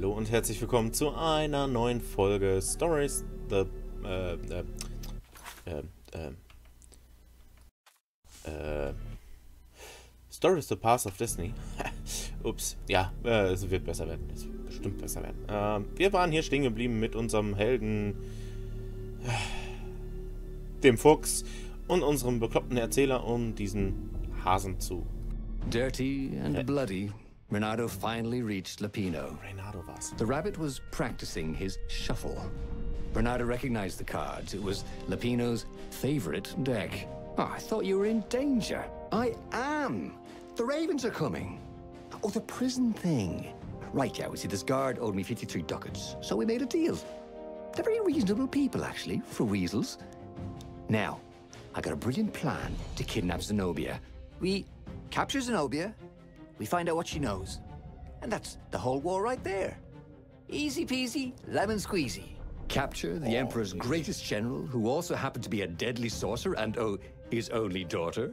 Hallo und herzlich willkommen zu einer neuen Folge Stories the Stories the Path of Destiny. Ups, ja, es wird besser werden. Es wird bestimmt besser werden. Wir waren hier stehen geblieben mit unserem Helden, dem Fuchs, und unserem bekloppten Erzähler um diesen Hasen zu. Dirty and bloody, Renato finally reached Lapino. Renato war's. The rabbit was practicing his shuffle. Renato recognized the cards. It was Lapino's favorite deck. Oh, I thought you were in danger. I am. The ravens are coming. Oh, the prison thing. Right, yeah, we see this guard owed me 53 ducats, so we made a deal. They're very reasonable people, actually, for weasels. Now, I got a brilliant plan to kidnap Zenobia. We capture Zenobia, we find out what she knows. And that's the whole war right there. Easy peasy, lemon squeezy. Capture the Emperor's greatest general, who also happened to be a deadly sorcerer, and his only daughter?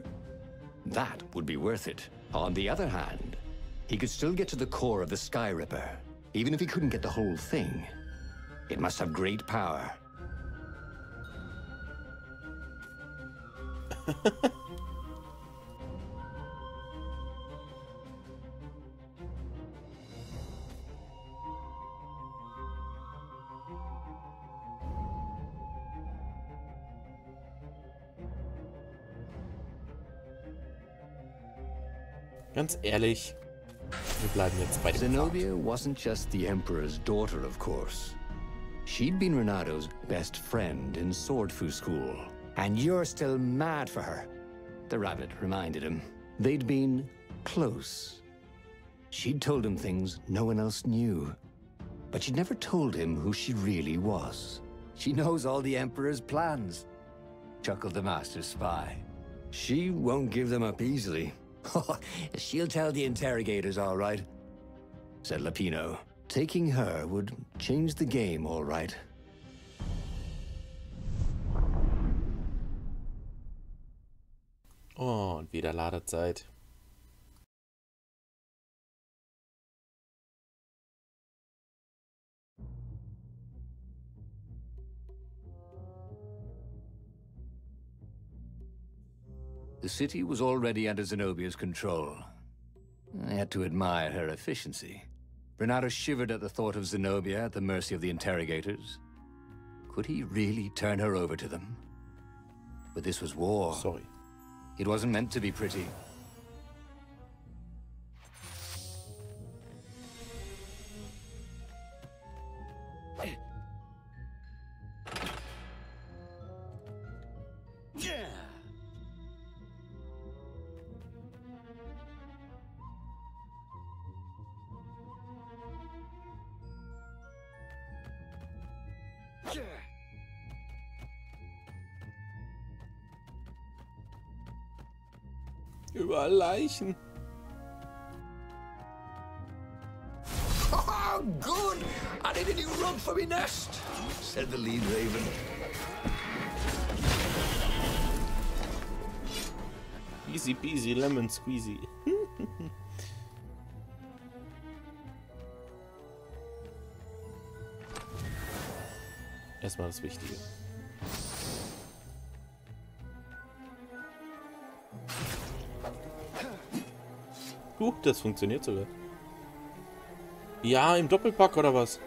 That would be worth it. On the other hand, he could still get to the core of the Sky Ripper, even if he couldn't get the whole thing. It must have great power. Ganz ehrlich, wir bleiben jetzt bei dem Zenobia wasn't just the Emperor's daughter, of course. She'd been Renato's best friend in Swordfu school. And you're still mad for her, the rabbit reminded him. They'd been close. She'd told him things no one else knew. But she'd never told him who she really was. She knows all the Emperor's plans, chuckled the master spy. She won't give them up easily. She'll tell the interrogators, all right, said Lapino. Taking her would change the game, all right. Oh, und wieder Ladezeit. The city was already under Zenobia's control. I had to admire her efficiency. Renato shivered at the thought of Zenobia at the mercy of the interrogators. Could he really turn her over to them? But this was war. Sorry. It wasn't meant to be pretty. Überall Leichen. Oh, good! I need a new rug for me nest, said the lead raven. Easy peasy lemon squeezy. Erstmal das Wichtige. Das funktioniert sogar. Ja, im Doppelpack oder was?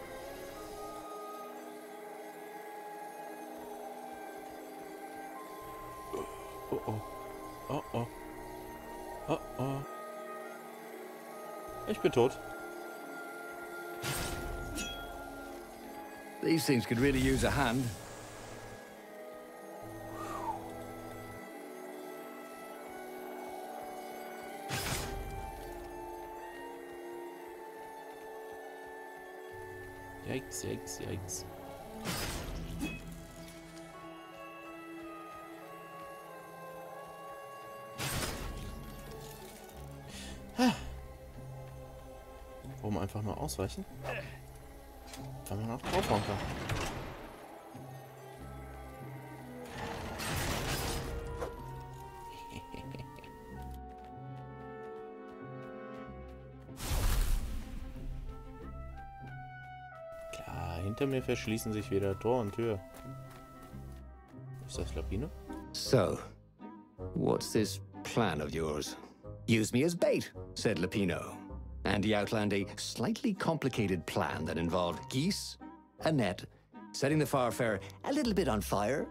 Oh oh. Oh oh. Oh oh. Ich bin tot. These things could really use a hand. Yikes, yikes, yikes. Warum einfach nur ausweichen? Weil man auch draufhauen kann. Hinter mir verschließen sich wieder Tor und Tür. Ist das Lapine? So, what's this plan of yours? Use me as bait, said Lapino. And he outlined a slightly complicated plan that involved geese, a net, setting the Farfarer a little bit on fire,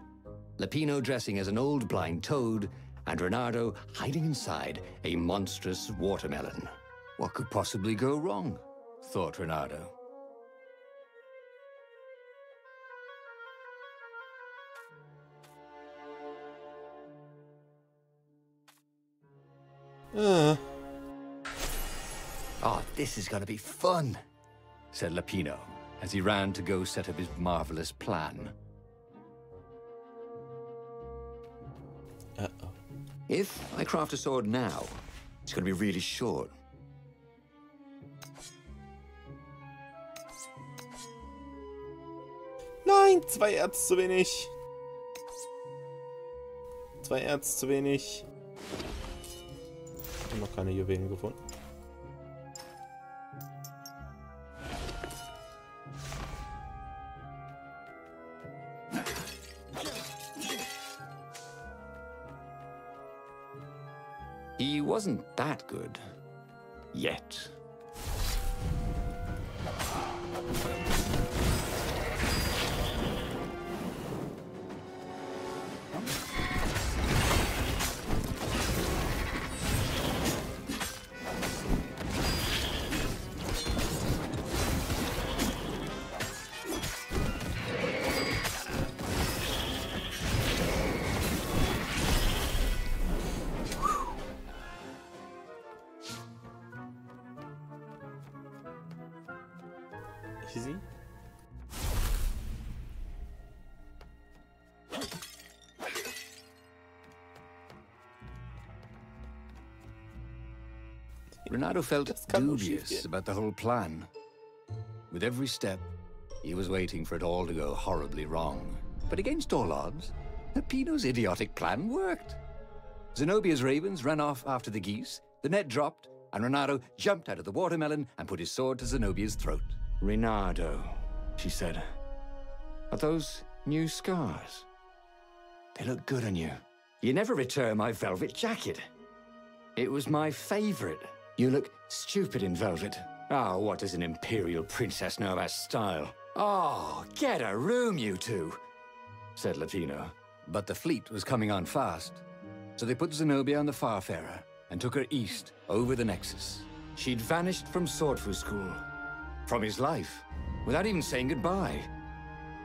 Lapino dressing as an old blind toad, and Reynardo hiding inside a monstrous watermelon. What could possibly go wrong? Thought Reynardo. Oh, this is gonna be fun, said Lapino as he ran to go set up his marvelous plan. Uh-oh. If I craft a sword now, it's going to be really short. Nein, 2 Erz zu wenig. 2 Erz zu wenig. Ich habe noch keine Juwelen gefunden. He wasn't that good. Yet. Easy. Reynardo felt dubious about the whole plan. With every step, he was waiting for it all to go horribly wrong. But against all odds, Lapino's idiotic plan worked. Zenobia's ravens ran off after the geese, the net dropped, and Reynardo jumped out of the watermelon and put his sword to Zenobia's throat. Reynardo, she said, are those new scars? They look good on you. You never return my velvet jacket. It was my favorite. You look stupid in velvet. Oh, what does an imperial princess know about style? Oh, get a room, you two, said Lapino. But the fleet was coming on fast, so they put Zenobia on the Farfarer and took her east, over the Nexus. She'd vanished from Swordfu School, from his life, without even saying goodbye,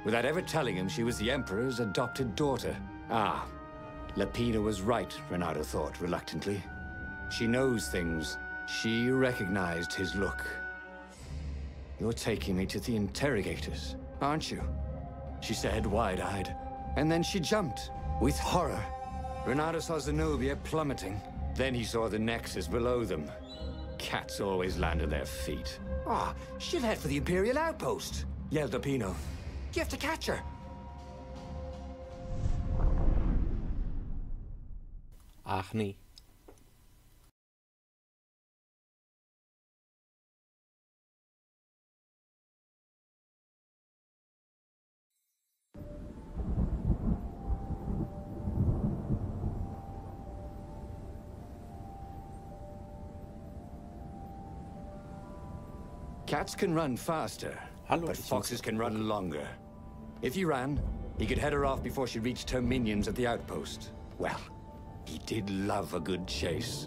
without ever telling him she was the Emperor's adopted daughter. Ah, Lapino was right, Reynardo thought reluctantly. She knows things. She recognized his look. You're taking me to the interrogators, aren't you? She said, wide-eyed. And then she jumped, with horror. Reynardo saw Zenobia plummeting. Then he saw the Nexus below them. Cats always land on their feet. Ah, she'll head for the Imperial outpost, yelled Lapino. You have to catch her. Ach nee. Cats can run faster, Hallo, but foxes can run longer. If he ran, he could head her off before she reached her minions at the outpost. Well, he did love a good chase.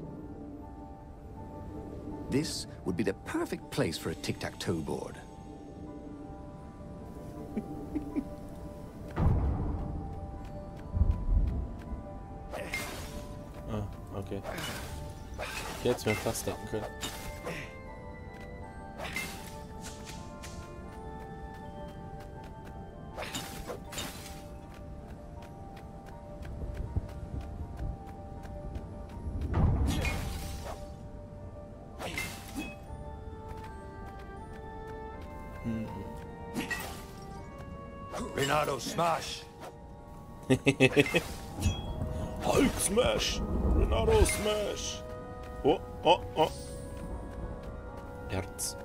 This would be the perfect place for a tic-tac-toe board. Ah, okay. Jetzt wäre fast denken können. Reynardo, smash! Hulk smash! Reynardo smash! Oh, oh, oh. Erz.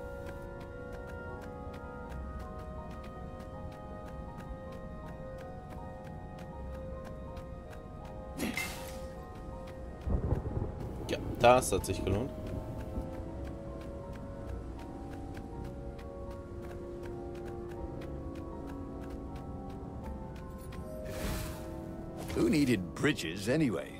Das hat sich gelohnt. Who needed bridges anyway?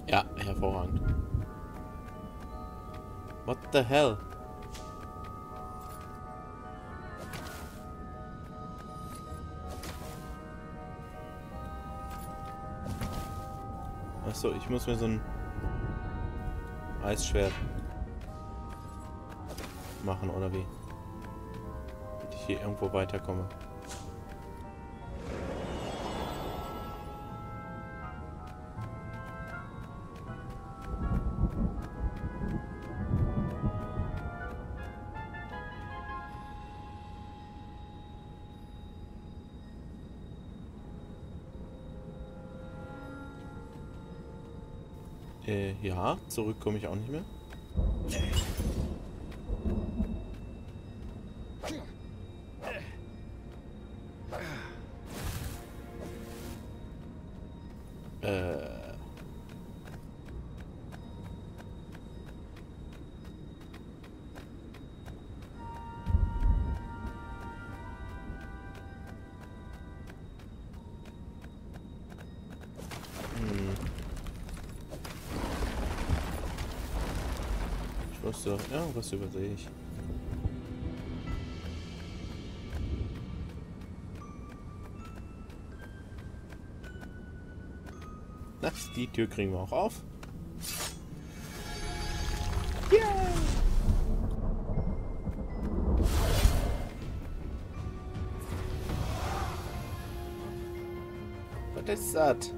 Ja, hervorragend. What the hell? Achso, ich muss mir so ein Eisschwert machen, oder wie? Damit ich hier irgendwo weiterkomme. Ja, zurück komme ich auch nicht mehr. So, ja, was übersehe ich? Na, die Tür kriegen wir auch auf. Yeah! Was ist das?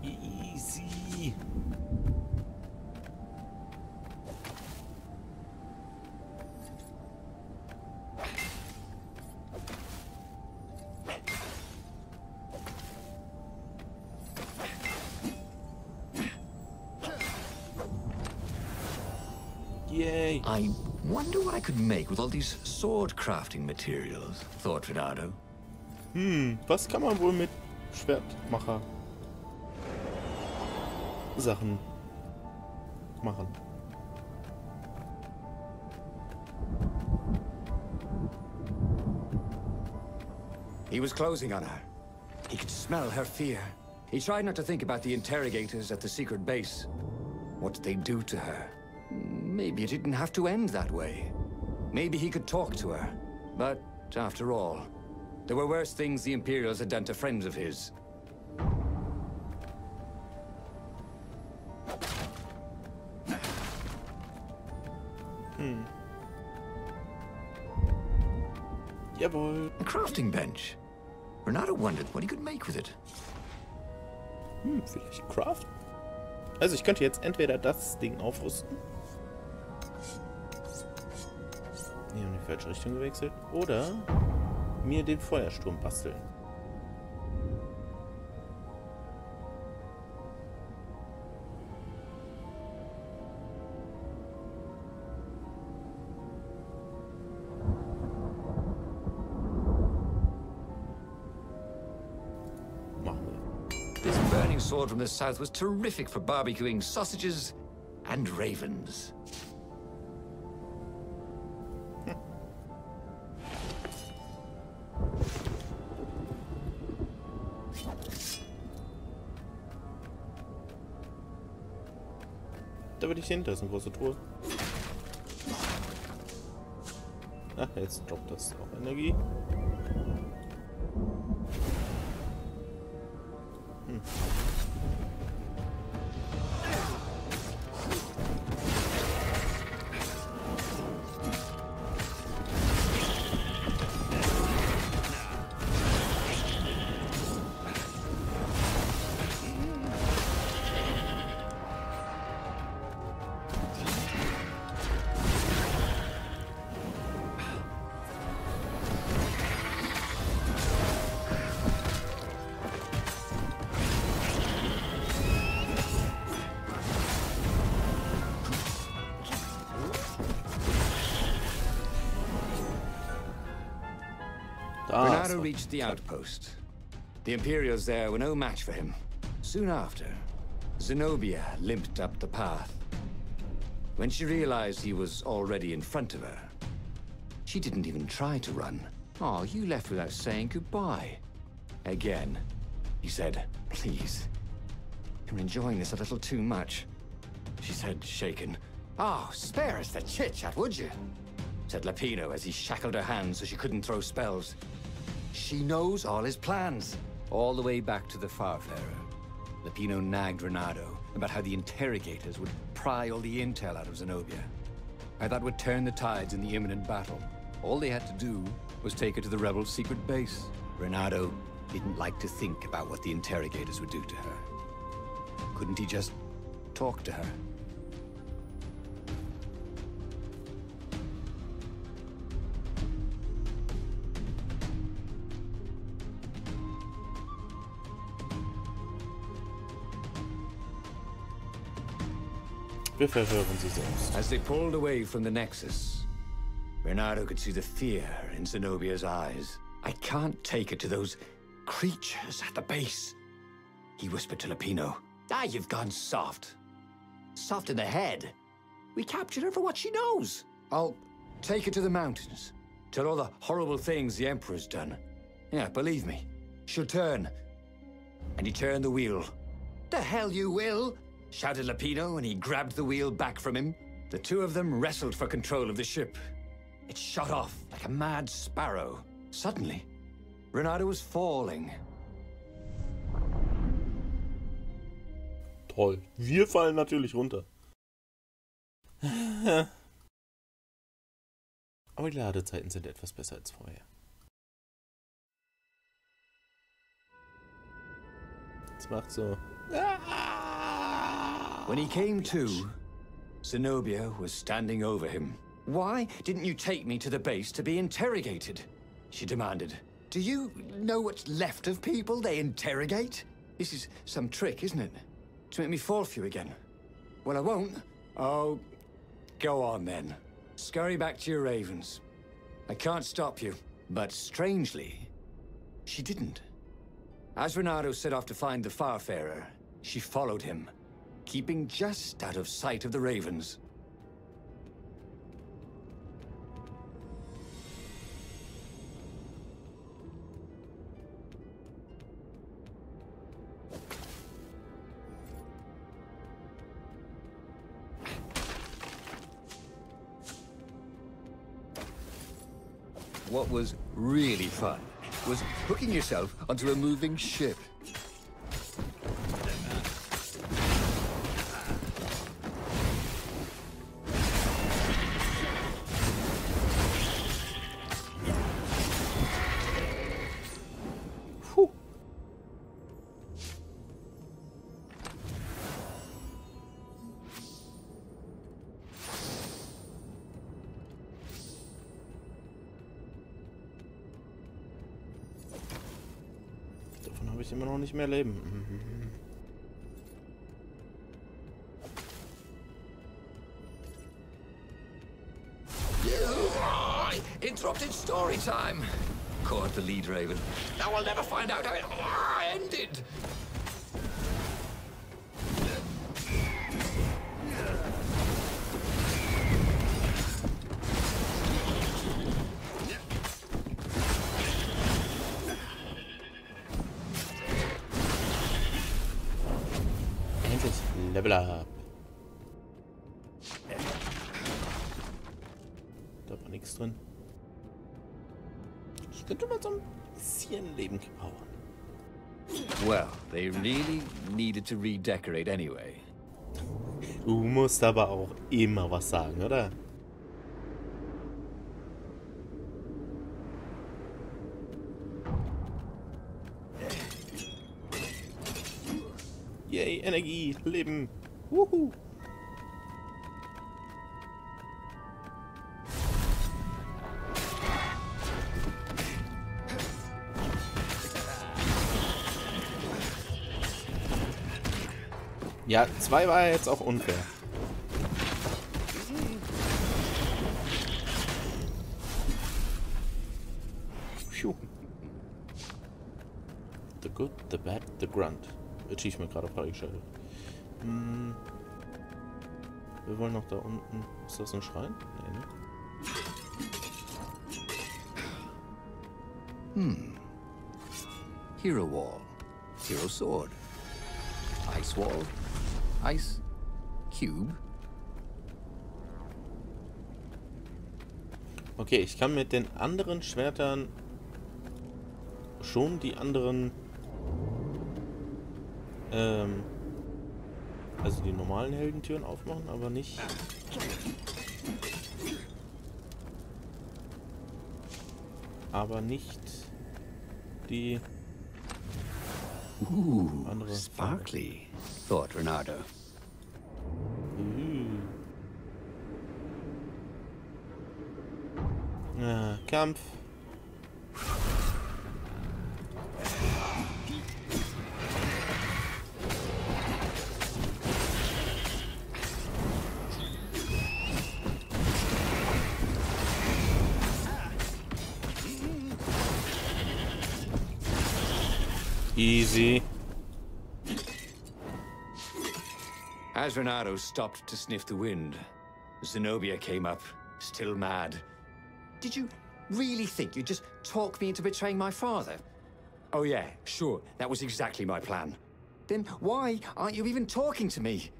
Easy. Yay. I wonder what I could make with all these sword crafting materials, thought Fernando. Was kann man wohl mit Schwertmacher Sachen machen? He was closing on her. He could smell her fear. He tried not to think about the interrogators at the secret base. What did they do to her? Maybe it didn't have to end that way. Maybe he could talk to her. But, after all, there were worse things the Imperials had done to friends of his. Jawohl. A crafting bench. Renato wondered what he could make with it. Vielleicht Craft? Also ich könnte jetzt entweder das Ding aufrüsten. Nee, in die falsche Richtung gewechselt. Oder mir den Feuersturm basteln. sword from the south was terrific for barbecuing sausages and ravens. Da will ich hin, da ist eine große Truhe. Ach, jetzt droppt das auch Energie. Bernardo reached the outpost. The Imperials there were no match for him. Soon after, Zenobia limped up the path. When she realized he was already in front of her, she didn't even try to run. Oh, you left without saying goodbye. Again, he said, please. You're enjoying this a little too much. She said, shaken. Oh, spare us the chit-chat, would you? Said Lapino as he shackled her hands so she couldn't throw spells. She knows all his plans. All the way back to the Farfarer, Lapino nagged Renato about how the interrogators would pry all the intel out of Zenobia. How that would turn the tides in the imminent battle. All they had to do was take her to the rebels' secret base. Renato didn't like to think about what the interrogators would do to her. Couldn't he just talk to her? Wir verhören sie selbst. As they pulled away from the Nexus, Renato could see the fear in Zenobia's eyes. I can't take her to those creatures at the base, he whispered to Lapino. Ah, you've gone soft. Soft in the head. We captured her for what she knows. I'll take her to the mountains. Tell all the horrible things the Emperor's done. Yeah, believe me, she'll turn. And he turned the wheel. The hell you will! Shouted Lapino, and he grabbed the wheel back from him. The two of them wrestled for control of the ship. It shot off like a mad sparrow. Suddenly, Renato was falling. Toll. Wir fallen natürlich runter. Aber die Ladezeiten sind etwas besser als vorher. Es macht so. When he came to, Zenobia was standing over him. Why didn't you take me to the base to be interrogated? She demanded. Do you know what's left of people they interrogate? This is some trick, isn't it? To make me fall for you again. Well, I won't. Oh, go on then. Scurry back to your ravens. I can't stop you. But strangely, she didn't. As Renato set off to find the Farfarer, she followed him, keeping just out of sight of the ravens. What was really fun was hooking yourself onto a moving ship. Habe ich immer noch nicht mehr Leben. Interrupted story time, caught the lead raven. Now I'll never find out how it ended. Level up. Da war nichts drin. Ich könnte mal so ein bisschen Leben gebrauchen. Well, they really needed to redecorate anyway. Du musst aber auch immer was sagen, oder? Yay, Energie, Leben. Wuhu. Ja, 2 war jetzt auch unfair. Phew. The Good, the Bad, the Grunt. Achievement gerade freigeschaltet. Wir wollen noch da unten. Ist das ein Schrein? Nee, ne? Hero Wall. Hero Sword. Ice Wall. Ice Cube. Okay, ich kann mit den anderen Schwertern schon die anderen also die normalen Heldentüren aufmachen, aber nicht die andere. Sparkly, thought Renato. Ja, Kampf. Easy. As Renato stopped to sniff the wind, Zenobia came up, still mad. Did you really think you'd just talk me into betraying my father? Oh yeah, sure, that was exactly my plan. Then why aren't you even talking to me?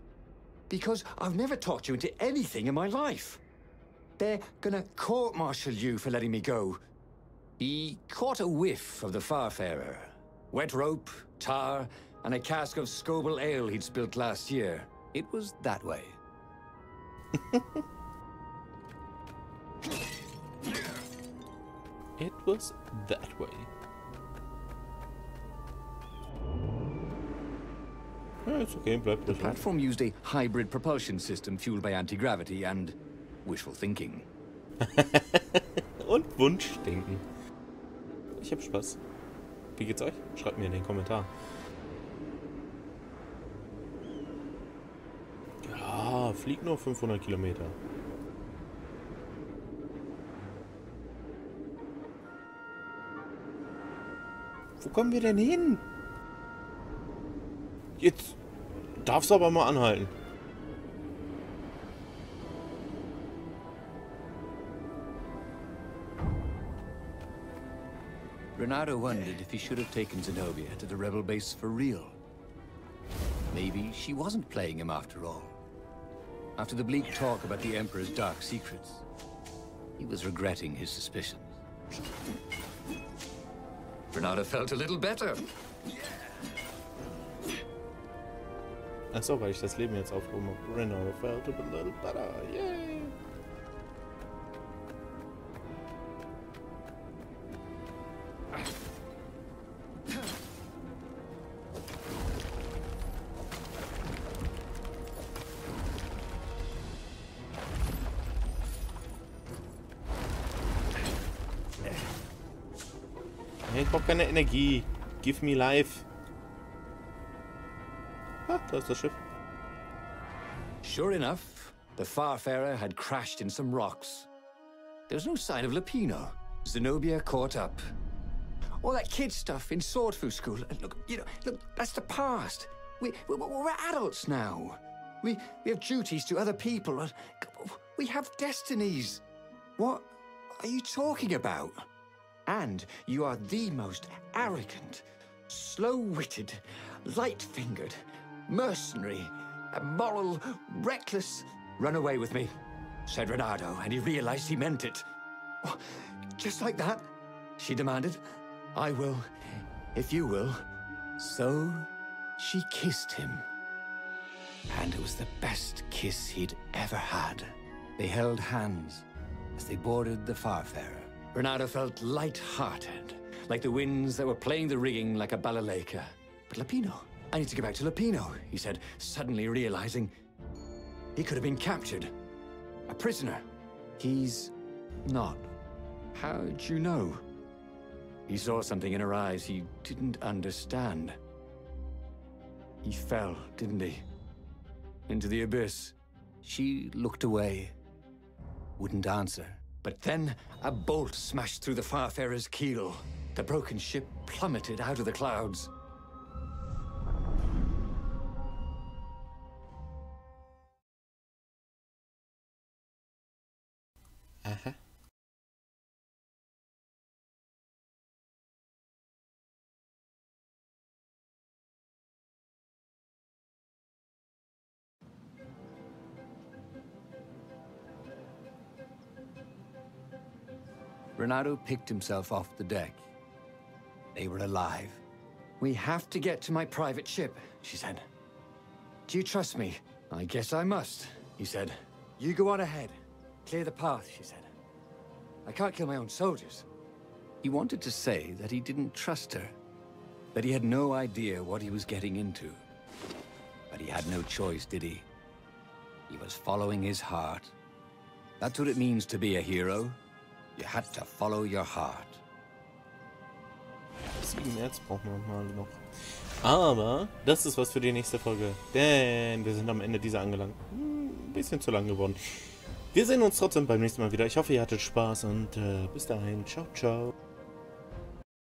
Because I've never talked you into anything in my life. They're gonna court-martial you for letting me go. He caught a whiff of the Farfarer. Wet rope, tar, and a cask of Scoble ale he'd spilt last year. It was that way. It was that way. Ja, ist okay, bleibt The platform used a hybrid propulsion system fueled by anti-gravity and wishful thinking. Und Wunschdenken. Ich hab Spaß. Wie geht's euch? Schreibt mir in den Kommentaren. Ja, fliegt nur 500 Kilometer. Wo kommen wir denn hin? Jetzt darfst du aber mal anhalten. Renato wondered if he should have taken Zenobia to the rebel base for real. Maybe she wasn't playing him after all. After the bleak talk about the Emperor's dark secrets, he was regretting his suspicions. Renato felt a little better. Achso, weil ich das Leben jetzt aufgehoben habe. Renato felt a little better. Yay! Ich brauche keine Energie. Give me life. Ah, da ist das Schiff. Sure enough, the Farfarer had crashed in some rocks. There was no sign of Lapino. Zenobia caught up. All that kid stuff in Swordfu school. Look, that's the past. We're adults now. We have duties to other people. We have destinies. What are you talking about? And you are the most arrogant, slow-witted, light-fingered, mercenary, immoral, reckless. Run away with me, said Renato, and he realized he meant it. Oh, just like that, she demanded. I will, if you will. So she kissed him. And it was the best kiss he'd ever had. They held hands as they boarded the Farfarer. Renato felt light-hearted, like the winds that were playing the rigging like a balalaika. But Lapino, I need to get back to Lapino, he said, suddenly realizing he could have been captured. A prisoner. He's not. How'd you know? He saw something in her eyes he didn't understand. He fell, didn't he? Into the abyss. She looked away, wouldn't answer. But then a bolt smashed through the Farfarer's keel. The broken ship plummeted out of the clouds. Aha. Renato picked himself off the deck. They were alive. We have to get to my private ship, she said. Do you trust me? I guess I must, he said. You go on ahead. Clear the path, she said. I can't kill my own soldiers. He wanted to say that he didn't trust her, that he had no idea what he was getting into. But he had no choice, did he? He was following his heart. That's what it means to be a hero. You had to follow your heart. 7 März brauchen wir mal noch. Aber das ist was für die nächste Folge. Denn wir sind am Ende dieser angelangt. Ein bisschen zu lang geworden. Wir sehen uns trotzdem beim nächsten Mal wieder. Ich hoffe, ihr hattet Spaß und bis dahin. Ciao, ciao.